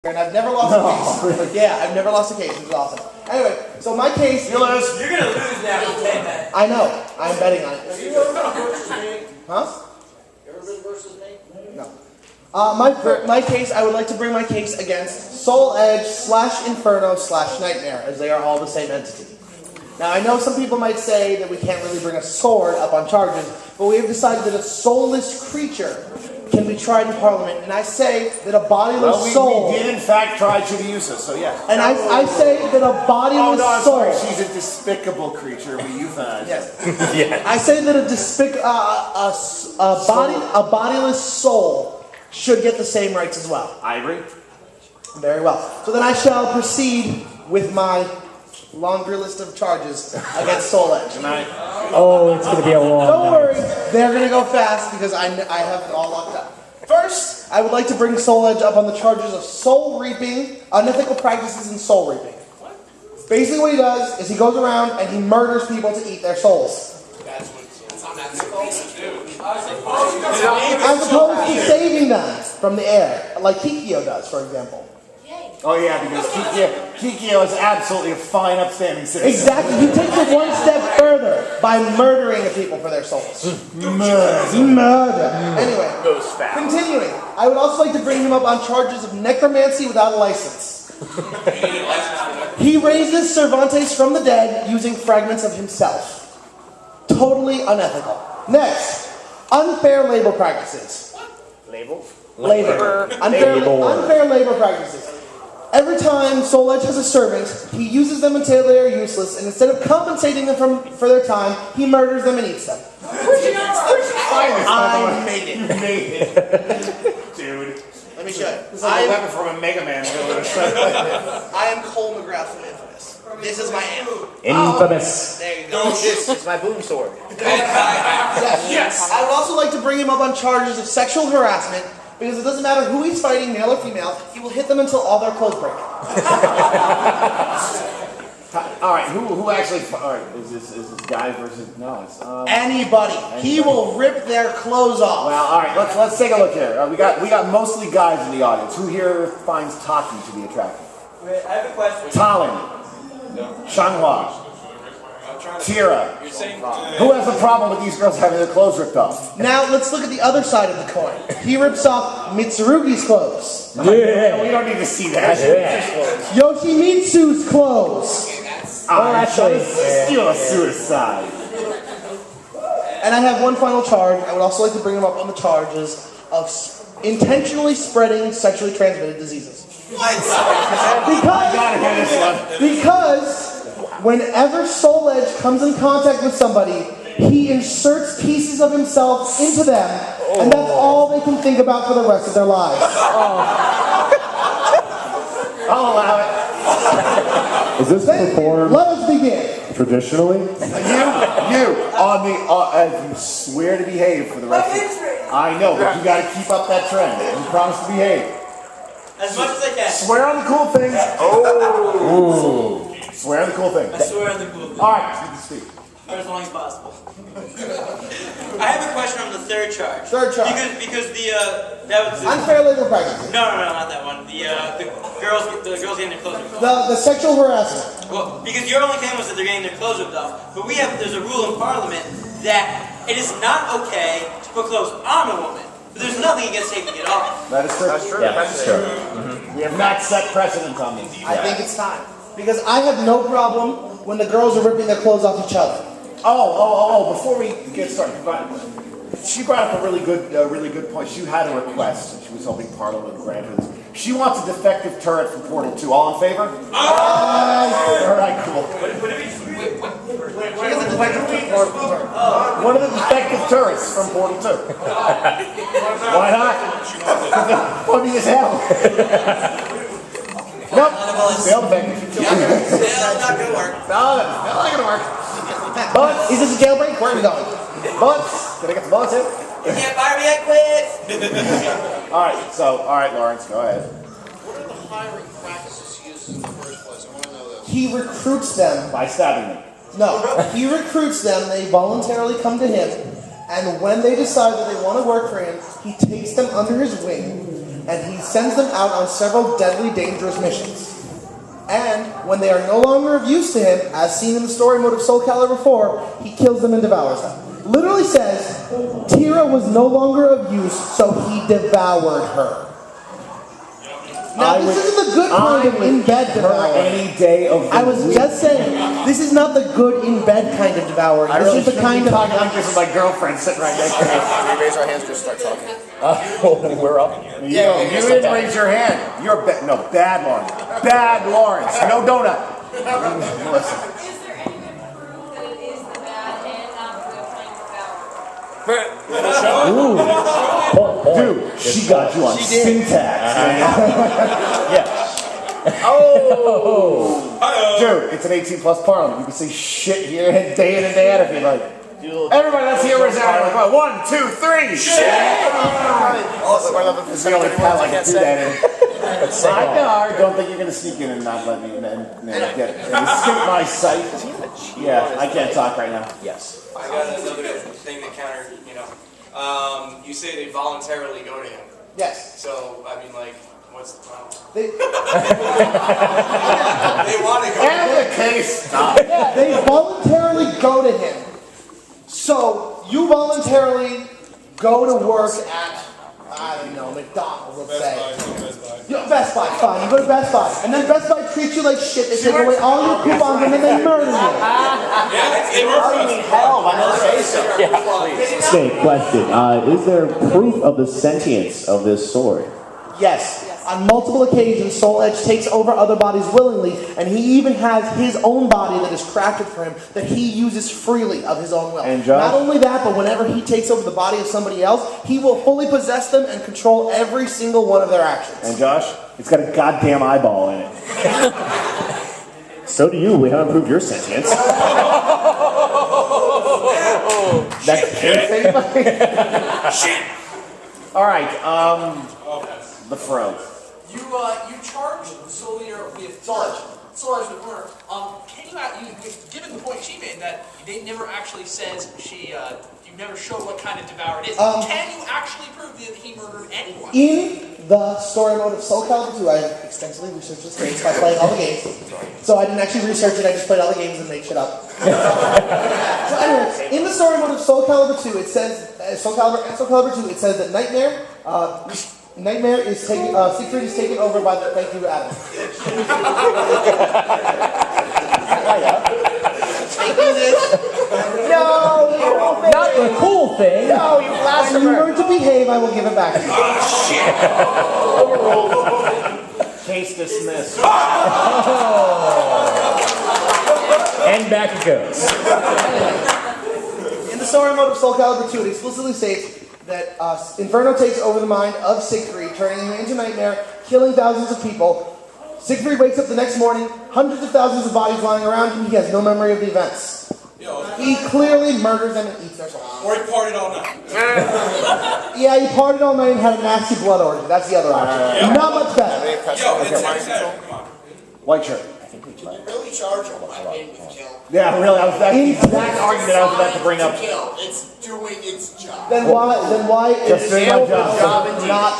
And I've never lost a case. Yeah, I've never lost a case, which is awesome. Anyway, so my case... You lose. You're going to lose now. I know. I'm betting on it. Have you ever been versus me? Huh? You ever been versus me? No. My case, I would like to bring my case against Soul Edge / Inferno / Nightmare, as they are all the same entity. Now, I know some people might say that we can't really bring a sword up on charges, but we have decided that a soulless creature can be tried in Parliament, and I say that a bodiless soul... We did in fact try to use us, so yes. And I say that a bodiless soul... Sorry, she's a despicable creature, we euthanize. Yes. Yes. I say that a bodiless soul should get the same rights as well. I agree. Very well. So then I shall proceed with my longer list of charges against Soul Edge. Oh, it's going to be a long Don't night. worry, they're going to go fast because I have it all locked up. First, I would like to bring Soul Edge up on the charges of soul reaping, unethical practices in soul reaping. Basically what he does is he goes around and he murders people to eat their souls. That's unethical. As opposed to saving them from the air, like Kikyo does, for example. Oh yeah, because Kikyo is absolutely a fine, upstanding citizen. Exactly. He takes it one step further by murdering the people for their souls. Murder. Anyway, continuing. I would also like to bring him up on charges of necromancy without a license. He raises Cervantes from the dead using fragments of himself. Totally unethical. Next, unfair labor practices. Label? Labor. Unfair labor practices. Every time Soul Edge has a servant, he uses them until they are useless, and instead of compensating them for their time, he murders them and eats them. I made it. Dude. Let me show you. This is like a weapon from a Mega Man. I am Cole McGrath from Infamous. This is my ammo. Infamous. There you go. This is my boom sword. Yes. I would also like to bring him up on charges of sexual harassment, because it doesn't matter who he's fighting, male or female, he will hit them until all their clothes break. Alright, who actually... Alright, is this guys versus... No, it's... Anybody. He will rip their clothes off. Well, alright, let's take a look here. We got mostly guys in the audience. Who here finds Taki to be attractive? Wait, I have a question. Talon. No. Changhua. Tira. Who has a problem with these girls having their clothes ripped off? Now, let's look at the other side of the coin. He rips off Mitsurugi's clothes. Yeah. We don't need to see that. Yoshimitsu's clothes. Actually, still a suicide. And I have one final charge. I would also like to bring him up on the charges of intentionally spreading sexually transmitted diseases. What? Because whenever Soul Edge comes in contact with somebody, he inserts pieces of himself into them, and that's all they can think about for the rest of their lives. I'll allow it. Is this performed Let us begin. traditionally? You swear to behave for the rest of it. I know, but you gotta keep up that trend. You promise to behave. As much as I can. Swear on the cool things. Oh. Swear on the cool things. I swear on the cool thing. Alright, you can speak. For as long as possible. I have a question on the third charge. Third charge. Because that was Unfair labor practices. No, not that one. The girls getting their clothes ripped off. The sexual harassment. Well, because your only claim was that they're getting their clothes ripped off. But there's a rule in Parliament that it is not okay to put clothes on a woman. But there's nothing against taking it off. That is true. That's true. Yeah, that's true. We have not set precedent on this. I think it's time. Because I have no problem when the girls are ripping their clothes off each other. Before we get started, she brought up a really good point. She had a request, and she was hoping Parliament would grant her this. She wants a defective turret from Portal 2. All in favor? Alright, cool. One of the defective turrets from Portal 2. Why not? Funny as hell. Nope. Failed defective. Not gonna work. No, not gonna work. But is this a jailbreak? Where are we going? Bullets! Can I get the bullets in? You can't fire me, I quit! Alright, Lawrence, go ahead. What are the hiring practices he uses in the first place? I want to know this. He recruits them. By stabbing them. No, he recruits them. They voluntarily come to him. And when they decide that they want to work for him, he takes them under his wing and he sends them out on several deadly, dangerous missions. And when they are no longer of use to him, as seen in the story mode of Soul Calibur 4, he kills them and devours them. Literally says, Tira was no longer of use, so he devoured her. Now, this isn't the good kind of in-bed devouring. Any day of the I was week. just saying, this is not the good in-bed kind of devouring. I This really is the shouldn't kind be of... talking like this with my girlfriend sitting right next to me. We raise our hands, just start talking. We're up. You didn't raise your hand. You're bad Lawrence. Bad Lawrence. No donut. Listen. Is there any way to prove that it is the bad and not the good kind of power? Dude, she got you on syntax. Yeah. Dude, it's an 18 plus parliament. You can say shit here day in and day out if you like. Everybody, let's hear where's that. 1, 2, 3. Shit! It's the only pal I can do that in. I don't think you're going to sneak in and not let me get it. Escape my sight. Yeah, I can't talk right now. Yes. I got another thing to counter, you say they voluntarily go to him. Yes. So, I mean, like, what's the problem? They, They want to go. And the case stop. they voluntarily go to him. So, you voluntarily go to work at, I don't know, McDonald's, let's say. Best Buy, fine. You go to Best Buy. And then Best Buy treats you like shit. They take away all your coupons and then they murder you. Yeah, they work for us. Hell, I don't say so. Snake, question. Is there proof of the sentience of this sword? Yes. On multiple occasions, Soul Edge takes over other bodies willingly, and he even has his own body that is crafted for him that he uses freely of his own will. And Josh? Not only that, but whenever he takes over the body of somebody else, he will fully possess them and control every single one of their actions. And Josh, it's got a goddamn eyeball in it. So do you. We haven't proved your sentience. That's shit. All right, the fro. You charge Soul Eater with Soul Edge with murder. Can you given the point she made that they never actually says she you never show what kind of devour it is. Can you actually prove that he murdered anyone? In the story mode of Soul Calibur 2, I extensively researched this game by playing all the games. So I didn't actually research it, I just played all the games and made shit up. So anyway, in the story mode of Soul Calibur 2, it says, Soul Calibur and Soul Calibur 2, it says that Nightmare is taken, Siegfried is taken over by the, thank you, Adam. No, Not the cool thing. no, you when you learn to behave, I will give it back to you. Case dismissed. And back it goes. In the story mode of Soul Calibur 2, it explicitly states that Inferno takes over the mind of Siegfried, turning him into Nightmare, killing thousands of people. Siegfried wakes up the next morning, hundreds of thousands of bodies lying around him, he has no memory of the events. He clearly murders them and eats their souls. Or he partied all night. Yeah, he partied all night and had a nasty blood orgy. That's the other option. Not much better. Yo, it's upsetting. Come on. White shirt. Really charge him with kill. Yeah, really, that's the exact argument I was about to bring up. Kill. It's doing its job. Then why Just is doing my job. not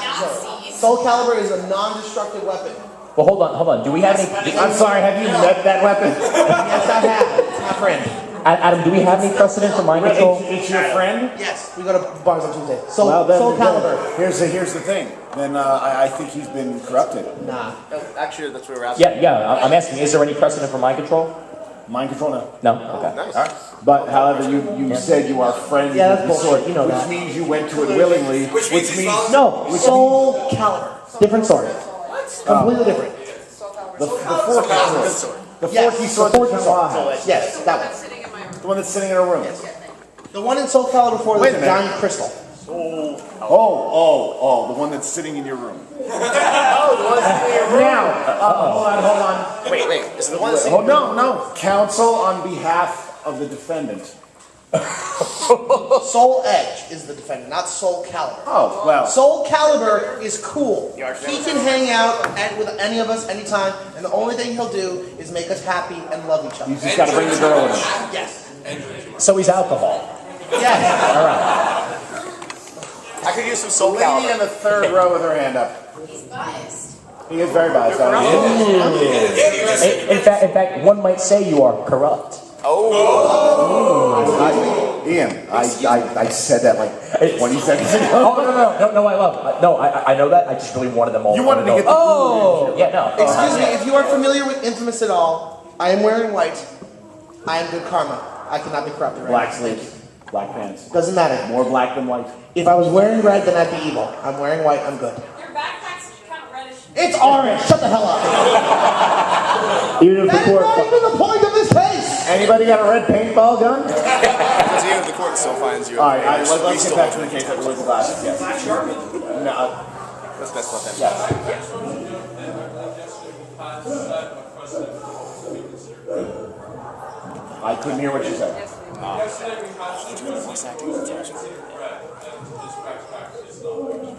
Soul Calibur is a non-destructive weapon. Well, hold on. Do we have any... I'm sorry, have you met that weapon? Yes, I have. It's my friend. Adam, do we have any precedent for mind control? It's your friend? Yes, we go to bars on Tuesday. Soul Then Calibur. here's the thing. Then I think he's been corrupted. Nah. Actually, that's what we're asking. Yeah, I'm asking, is there any precedent for mind control? Mind control, no. No? Okay. Nice. All right. But however, you said you are friends Yeah, with that's the sword, bullshit. You know which that. means you went to it willingly, Which means it's volunteer. No, Soul Calibur. Different sword. Completely different. the forky sword. The Yes, forky sword. the forky that sword. Kawa has. Yes, that one. Sitting in my room. The one that's sitting in her room. The one in Soul Calibur 4 Wait is a a minute. giant crystal. Oh, the one that's sitting in your room. Now, hold on. Wait. Is it the one that's Oh, no. Counsel on behalf of the defendant. Soul Edge is the defendant, not Soul Calibur. Oh, well. Soul Calibur is cool. He can hang out with any of us anytime, and the only thing he'll do is make us happy and love each other. You just gotta bring the girl with him. Yes. So he's alcohol. Yes. All right. I could use some Soul Lady Calibur. in the third row with her hand up. He's biased. He is very biased. In fact, one might say you are corrupt. Ian, I said that like 20 seconds ago. Oh, no, I know that. I just really wanted them all. You wanted to get the yeah, no. Excuse me, if you are familiar with Infamous at all, I am wearing white. I am good karma. I cannot be corrupted right Black now. sleeves, black pants. Doesn't matter. More black than white. If I was wearing red, then I'd be evil. I'm wearing white, I'm good. Your backpack's kind of reddish. It's orange! Shut the hell up! Even if That the is court. not even the point of this case! Anybody got a red paintball gun? Because even if the court still finds you. All right, let's get back to the case that was glasses. Yes. No. That's best about that. I couldn't hear what you said.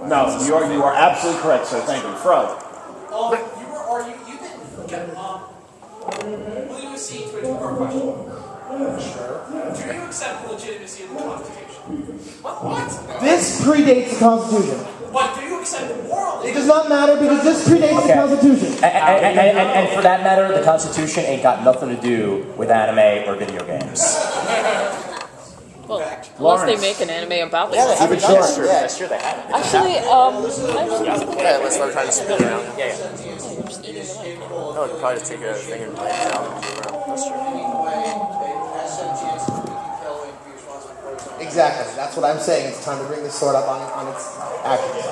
No, you are absolutely correct, sir. Thank you. Fro. Will you accede to a two-part question? Sure. Do you accept the legitimacy of the Constitution? What? This predates the Constitution. But do you accept the moral? It does not matter because this predates the Constitution. And for that matter, the Constitution ain't got nothing to do with anime or video games. Well, unless they make an anime about this. Keep it short. That's true, they haven't. Actually, Yeah, let's not try to spin it around. you're just eating the mic. No, it'd probably just take a thing and play it down and move around. That's true. Exactly. That's what I'm saying. It's time to bring this sword up on its axis.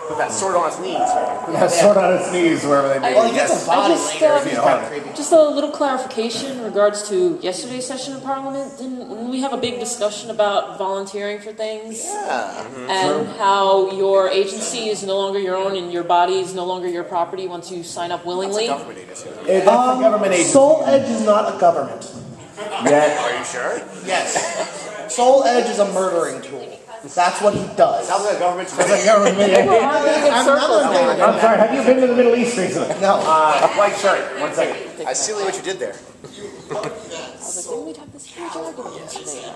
Put that sword on its knees. Yeah, sword on its knees wherever they may Well, be. he gets a body just, later. It's kind of creepy. Just a little clarification in regards to yesterday's session of Parliament. Didn't we have a big discussion about volunteering for things? Yeah. And how your agency is no longer your own and your body is no longer your property once you sign up willingly? Government agency. That's a government agency. Soul Edge is not a government. Yeah. Are you sure? Yes. Soul Edge is a murdering tool. That's what he does. Sounds like a government. People are arguing in circles now. I'm sorry, have you been to the Middle East recently? No. White shirt. 1 second. I see what you did there. I was like, didn't we have this huge argument yesterday?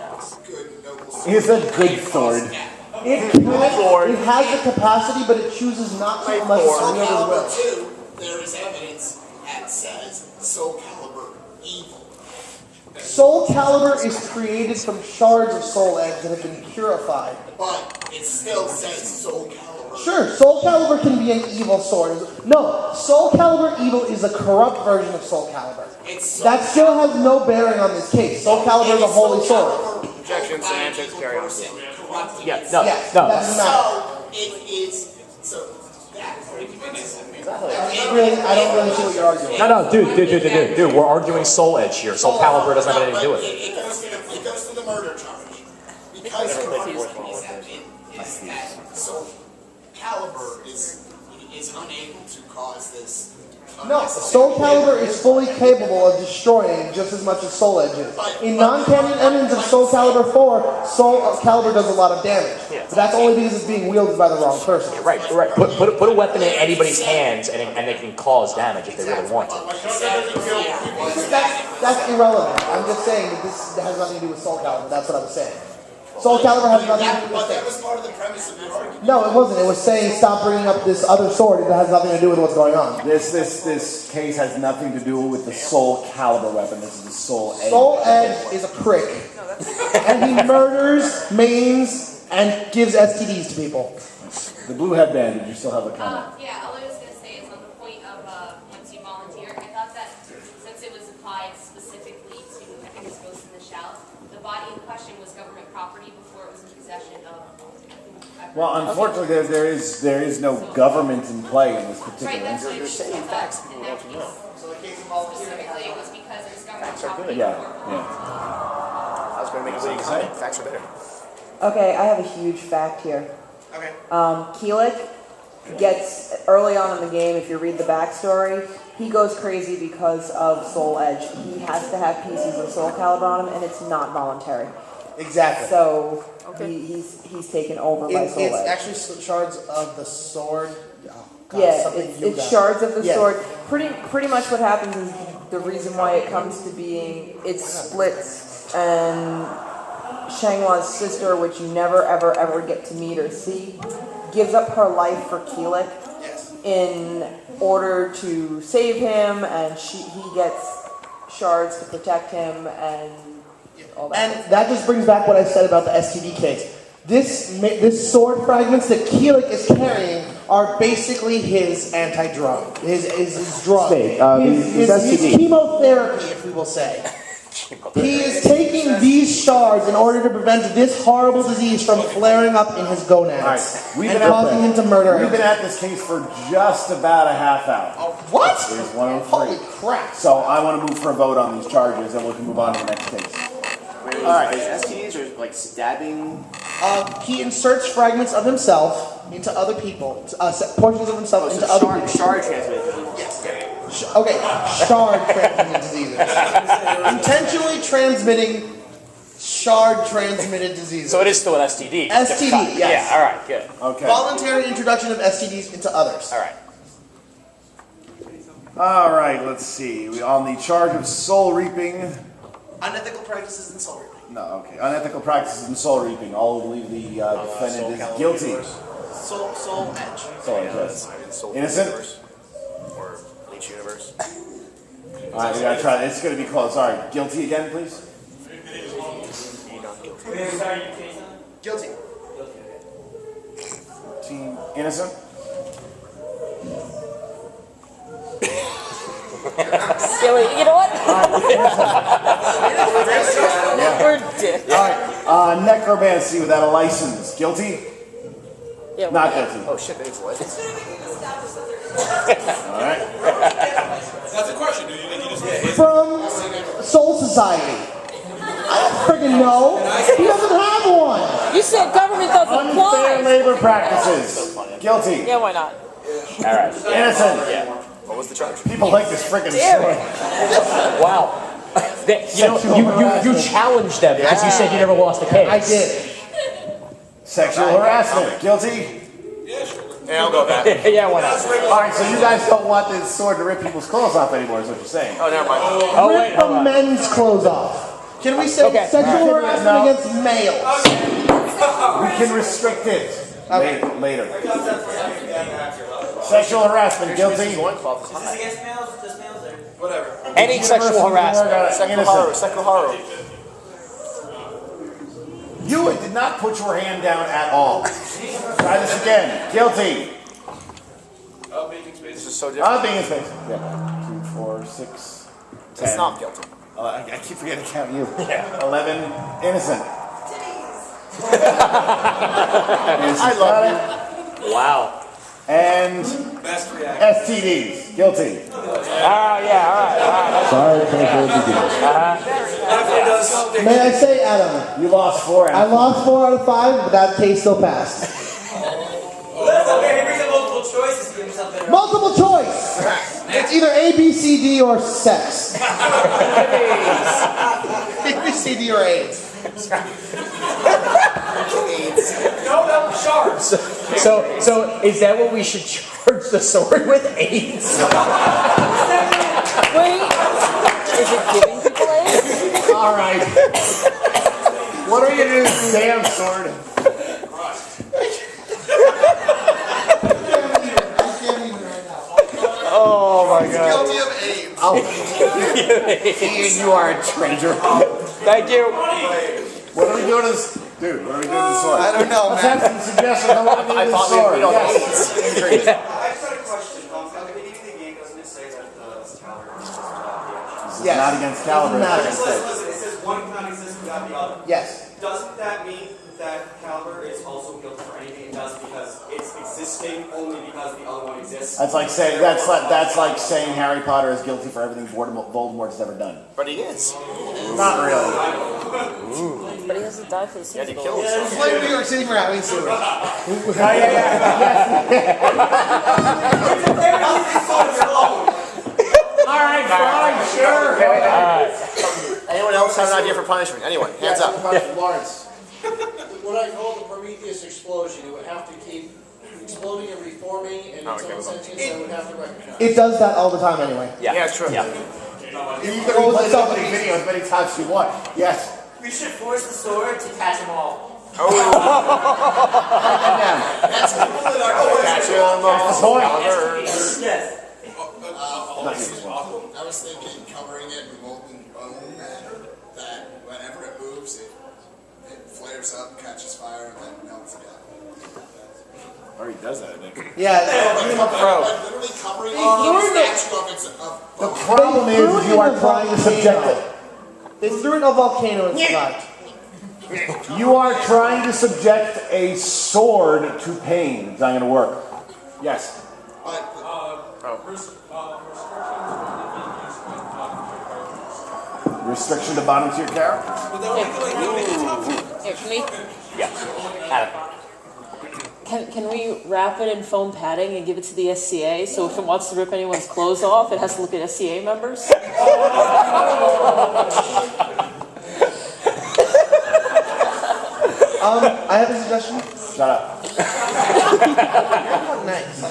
It's a good sword. It has the capacity, but it chooses not to unless it's Soul wielded Calibur will. 2, there is evidence that says Soul Calibur evil. Soul Calibur is created from shards of Soul Edge that have been purified. But it still says Soul Calibur. Sure, Soul Calibur can be an evil sword. No, Soul Calibur evil is a corrupt version of Soul Calibur. That still has no bearing on this case. Soul Calibur is a holy sword. Objection, semantics, carry on. Yeah, no, Yes, no. that doesn't matter. So it is. So that. I don't really see what you're arguing. No, dude, we're arguing Soul Edge here. Soul Calibur doesn't have anything to do with it. It goes to the murder charge. Because it is that Soul Calibur is unable to cause this. No, Soul Calibur is fully capable of destroying just as much as Soul Edge is. In non-canon endings of Soul Calibur 4, Soul Calibur does a lot of damage. But that's only because it's being wielded by the wrong person. Right. Put a weapon in anybody's hands and they can cause damage if they really want to. That's irrelevant. I'm just saying that this has nothing to do with Soul Calibur. That's what I was saying. Soul Calibur has nothing to do with But that was this. part of the premise of your argument. No, it wasn't. It was saying stop bringing up this other sword. It has nothing to do with what's going on. This case has nothing to do with the Soul Calibur weapon. This is the Soul Edge. Soul Edge is a prick. And he murders, maims, and gives STDs to people. The blue headband, did you still have a comment? Yeah, all I was going to say is on the point of once you volunteer, I thought that since it was applied specifically to, I think this goes to the shall, the body in question was government property before it was in possession of. Well, unfortunately, there is no government in play in this Right, particular that's what instance. it was. In that case, specifically, it was because it was government property. Yeah, before- yeah. I was going to make a league say facts are better. Okay, I have a huge fact here. Okay. Keelik gets, early on in the game, if you read the backstory, he goes crazy because of Soul Edge. He has to have pieces of Soul Calibur on him, and it's not voluntary. Exactly. So he's taken over by Soul It's Edge. actually shards of the sword. Oh, God, Yeah, something you it's got. shards of the Yeah. sword. Pretty much what happens is the reason why it comes to being, it splits, and Shanghua's sister, which you never ever get to meet or see, gives up her life for Keelik. Yes. in order to save him, and he gets shards to protect him, and all that. And that just brings back what I said about the STD case. This sword fragments that Keelik is carrying are basically his anti-drug, his drug, his chemotherapy, if we will say. He is taking these shards in order to prevent this horrible disease from flaring up in his gonads and causing him to murder. We've been at this case for just about a half hour. What? There's 103. Holy crap! So I want to move for a vote on these charges, and we can move on to the next case. All right. STDs are like stabbing. He inserts fragments of himself into other people, portions of himself into other people. Shard transmitted. Yes. Okay, shard transmitted diseases. Intentionally transmitting shard transmitted diseases. So it is still an STD. STD, yes. Yeah, alright, good. Okay. Voluntary introduction of STDs into others. Alright. All right, let's see. We on the charge of soul reaping. Unethical practices in soul reaping. No, okay. Unethical practices in soul reaping. All believe the defendant is guilty. Soul edge. Soul edge, yes. Innocent? Or Bleach Universe. All right, we gotta try. It's gonna be close. All right, guilty again, please. Guilty. Team innocent. You know what? We're dicks. All right, necromancy without a license. Guilty? Yeah, not guilty. Oh shit, that is what? All right. That's the question. Do you think you just From Soul Society. I don't friggin' know. He doesn't have one. You said government doesn't Unfair apply. labor practices. Guilty. Yeah, why not? Alright. Innocent. Yeah. What was the charge? People like this freaking Damn story. Wow. You challenged them because you said you never lost a case. I did. Sexual harassment. Guilty. Yeah, I'll go back. Yeah, why not? All right, so you guys don't want this sword to rip people's clothes off anymore, is what you're saying. Oh, never mind. Oh, wait, Rip hold the on. men's clothes off. Can we say Okay. sexual harassment No. against males? We can restrict it later. Sexual harassment. Guilty. Is this against males? Just males or whatever? Any sexual harassment. Sexual horror. You did not put your hand down at all. Try this again. Guilty. This is so different. Being in space. Yeah. 2, 4, 6, 10. It's not guilty. I keep forgetting to count you. Yeah. 11. Innocent. I love you. Wow. And Best reaction. STDs. Guilty. Yeah, alright. Sorry, transmitted disease. May I say, Adam, You lost 4 I lost 4 out of 5, but that case still passed. Well, that's okay. He brings up multiple choices to give himself better. Multiple choice. It's either A, B, C, D, or sex. A, B, C, D, or AIDS. No, shards. So is that what we should charge the sword with? AIDS? Wait, is it giving people AIDS? All right. What are you going to do with this damn sword? Oh my god. Guilty of AIDS. Ian, you are a traitor. Thank you. What are we doing to this? Dude, what are we doing to this sword? I don't know, Let's man. have some suggestions on what we do with this sword. Yes. I just had a question. At the beginning of the game, doesn't it say that this caliber is Yes. Not against caliber. Not it's against against Listen, it says one cannot exist without the other. Yes. Doesn't that mean that caliber is also guilty for anything it does because it's existing only because the other one exists? That's like saying Harry Potter is guilty for everything Voldemort has ever done. But he is. Not really. But he doesn't die for the Yeah, sins he of killed the himself. Blame New York City for having sewage. All right, fine, sure. Anyone else have an idea for punishment? Anyone? Hands up. Lawrence. What I call the Prometheus explosion, it would have to keep exploding and reforming, and its own sentience that would have to recognize. It does that all the time anyway. Yeah, true. You can replay the opening video as many times as you want. Yes. We should force the sword to catch them all. That's completely our Yes. I was thinking covering it with molten bone matter, that whenever it moves, it flares up, catches fire, and then melts again. Already does that, I think. Yeah. Literally covering the statue of its... The problem is you are trying to subject it. They threw it in a volcano and survived. You are trying to subject a sword to pain. It's not going to work. Yes. Restriction to bottom tier characters. Here, can we? Yeah. Adam. Can we wrap it in foam padding and give it to the SCA so if it wants to rip anyone's clothes off, it has to look at SCA members? I have a suggestion. Shut up. Nice. No.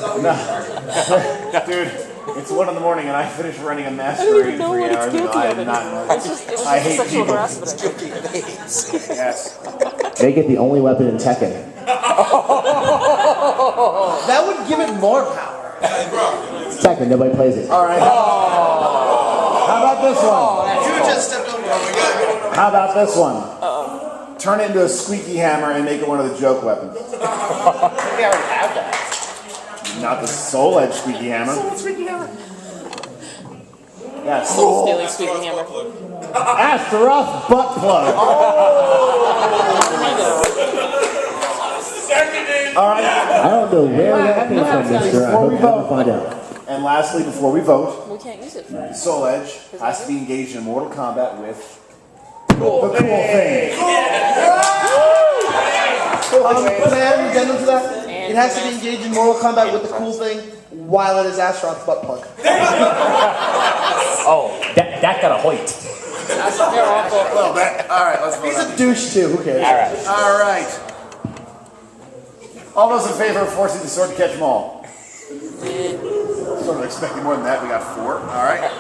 Dude, it's 1 in the morning and I finished running a masquerade in 3 hours ago. I am not. I hate sexual people. harassment. Yes. Make it the only weapon in Tekken. That would give it more power. Tekken, nobody plays it. All right. How about this one? You just stepped over. How about this one? Turn it into a squeaky hammer and make it one of the joke weapons. We already have that. Not the soul edge squeaky hammer. Squeaky hammer. Yes. Stealing squeaky hammer. Astaroth butt plug. All right. I don't know where that came from, mister. I hope you haven't find out. And lastly, before we vote, We can't use it for Soul Edge has to be engaged in Mortal Kombat with the cool thing. Can I add an addendum to that? It has to be engaged in Mortal Kombat with the cool thing while it is Astaroth's butt plug. Oh, that got a hoit. That's a little bit. All right, let's vote. He's a douche too. Who cares? All right. All right. All those in favor of forcing the sword to catch them all? Sort of expecting more than that. We got 4. All right.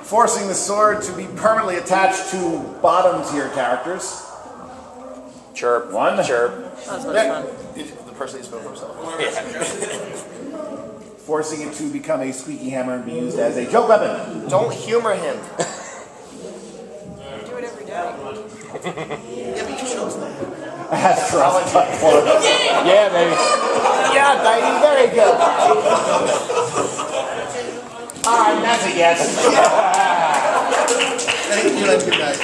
Forcing the sword to be permanently attached to bottom tier characters. Chirp. 1. Chirp. That's much fun. The person who spoke for himself. Forcing it to become a squeaky hammer and be used as a joke weapon. Don't humor him. Do it every day. Yeah, but you chose that. Astaroth butt plug. Yeah, baby. Yeah, baby, very good. All right, that's a yes. Thank you and good night.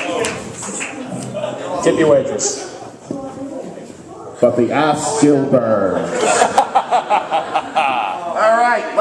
Tip your waitress. But the ass still burns. All right.